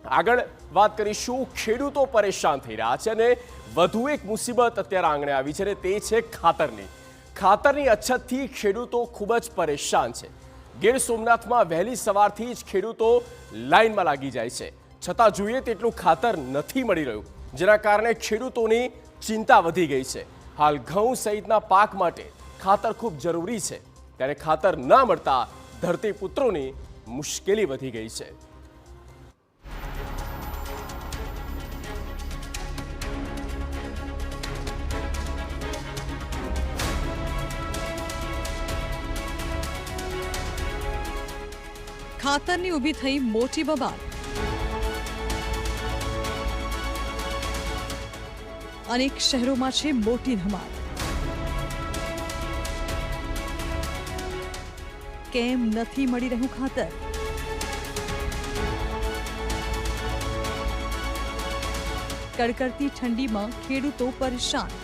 આગળ વાત કરીશું, ખેડૂતો પરેશાન થઈ રહ્યા છે અને વધુ એક મુસીબત અત્યારે આંગણે આવી છે અને તે છે ખાતરની અછતથી ખેડૂતો ખૂબ જ પરેશાન છે। ગીર સોમનાથમાં વહેલી સવારથી જ ખેડૂતો લાઇનમાં લાગી જાય છે, છતાં જોઈએ તેટલું ખાતર નથી મળી રહ્યું, જેના કારણે ખેડૂતોની ચિંતા વધી ગઈ છે। હાલ ઘઉં સહિતના પાક માટે ખાતર ખૂબ જરૂરી છે, ત્યારે ખાતર ન મળતા ધરતીપુત્રોની મુશ્કેલી વધી ગઈ છે। ખાતરની ઊભી થઈ મોટી બબાલ। અનેક શહેરોમાં છે મોટી ધમાલ। કેમ નથી મળી રહ્યું ખાતર? કડકડતી ઠંડીમાં ખેડૂતો પરેશાન।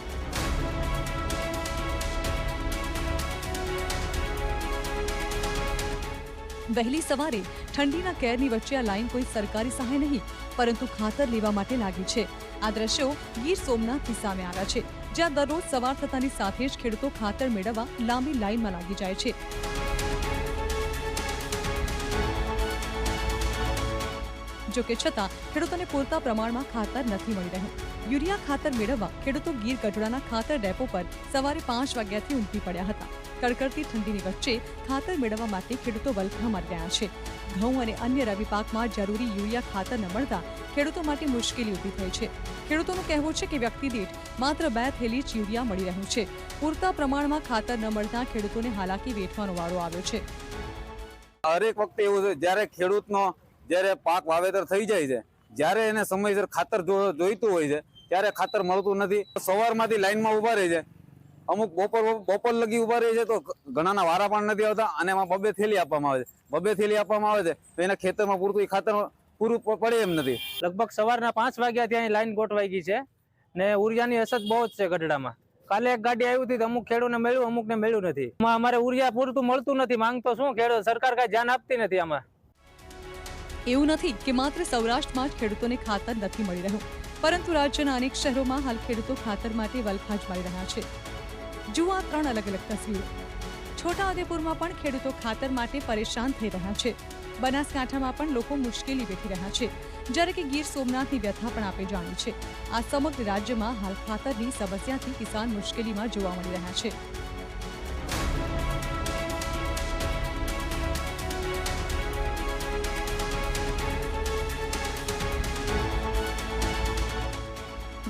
વહેલી સવારે ઠંડીના કેરની વચ્ચે આ લાઈન કોઈ સરકારી સહાય નહીં પરંતુ ખાતર લેવા માટે લાગી છે। આ દ્રશ્યો ગીર સોમનાથથી સામે આવ્યા છે, જ્યાં દરરોજ સવાર થતાની સાથે જ ખેડૂતો ખાતર મેળવવા લાંબી લાઈનમાં લાગી જાય છે। જો કે છતાં ખેડૂતોને પૂરતા પ્રમાણમાં ખાતર નથી મળી રહ્યું। યુરિયા ખાતર મેળવવા ખેડૂતો ગીર ગઢડાના ખાતર ડેપો પર સવારે 5 વાગ્યાથી ઉમટી પડ્યા હતા। કડકડતી ઠંડીની વચ્ચે ખાતર મેળવવા માટે ખેડૂતો વલખા મારી રહ્યા છે। ઘઉં અને અન્ય રવિ પાકમાં જરૂરી યુરિયા ખાતર ન મળતા ખેડૂતો માટે મુશ્કેલી ઊભી થઈ છે। ખેડૂતોનું કહેવું છે કે વ્યક્તિ દીઠ માત્ર 2 થેલી જ યુરિયા મળી રહ્યું છે। પૂરતા પ્રમાણમાં ખાતર ન મળતા ખેડૂતોને હાલાકી વેઠવાનો વારો આવ્યો છે। હરેક વખતે એવું છે, જ્યારે ખેડૂતનો જ્યારે પાક વાવેતર થઈ જાય છે, જ્યારે એને સમયસર ખાતર જોઈતું હોય છે, ત્યારે ખાતર મળતું નથી। સવારમાંથી લાઈનમાં ઉભા રહે છે, અમુક બપોર લગી ઉભા રહે છે, તો ઘણાના વારા પણ નથી આવતા અને એમાં 2 થેલી આપવામાં આવે છે। 2 થેલી આપવામાં આવે છે તો એના ખેતરમાં પૂરતું ખાતર પૂરું પડે એમ નથી। લગભગ સવારના 5 વાગ્યા ત્યાં લાઈન ગોઠવાઈ ગઈ છે ને ઉરિયાની અછત બહુ જ છે ગઢડામાં। કાલે એક ગાડી આવી હતી તો અમુક ખેડૂતને મળ્યું, અમુકને મળ્યું નથી। અમારે ઉરિયા પૂરતું મળતું નથી। માંગતો શું ખેડૂત, સરકાર કઈ ધ્યાન આપતી નથી આમાં। એવું નથી કે માત્ર સૌરાષ્ટ્રમાં જ ખેડૂતોને ખાતર નથી મળી રહ્યું, પરંતુ રાજ્યના અનેક શહેરોમાં હાલ ખેડૂતો ખાતર માટે વલખા જ મારી રહ્યા છે। જુઓ આ 3 અલગ અલગ તસવીરો। છોટાઉદેપુરમાં પણ ખેડૂતો ખાતર માટે પરેશાન થઈ રહ્યા છે। બનાસકાંઠામાં પણ લોકો મુશ્કેલી વેઠી રહ્યા છે, જ્યારે કે ગીર સોમનાથની વ્યથા પણ આપે જાણી છે। આ સમગ્ર રાજ્યમાં હાલ ખાતરની સમસ્યાથી કિસાન મુશ્કેલીમાં જોવા મળી રહ્યા છે।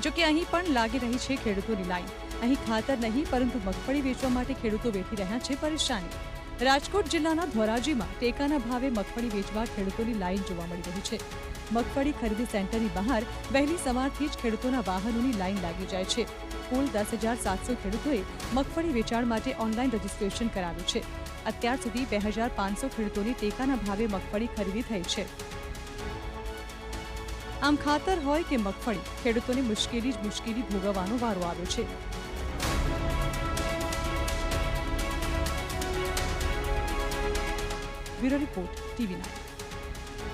જો કે અહીં પણ લાગી રહી છે ખેડૂતોની લાઈન। અહીં ખાતર નહીં પરંતુ મગફળી વેચવા માટે ખેડૂતો વેઠી રહ્યા છે પરેશાની। રાજકોટ જિલ્લાના ધોરાજીમાં ટેકાના ભાવે મગફળી વેચવા ખેડૂતોની લાઈન જોવા મળી રહી છે। મગફળી ખરીદી સેન્ટરની બહાર વહેલી સવારથી જ ખેડૂતોના વાહનોની લાઈન લાગી જાય છે। કુલ 10,700 ખેડૂતોએ મગફળી વેચાણ માટે ઓનલાઈન રજીસ્ટ્રેશન કરાવ્યું છે। અત્યાર સુધી 2,500 ખેડૂતોની ટેકાના ભાવે મગફળી ખરીદી થઈ છે। આમ ખાતર હોય કે મગફળી, ખેડૂતોને મુશ્કેલી જ મુશ્કેલી ભોગવવાનો વારો આવ્યો છે। Bureau report, TV9।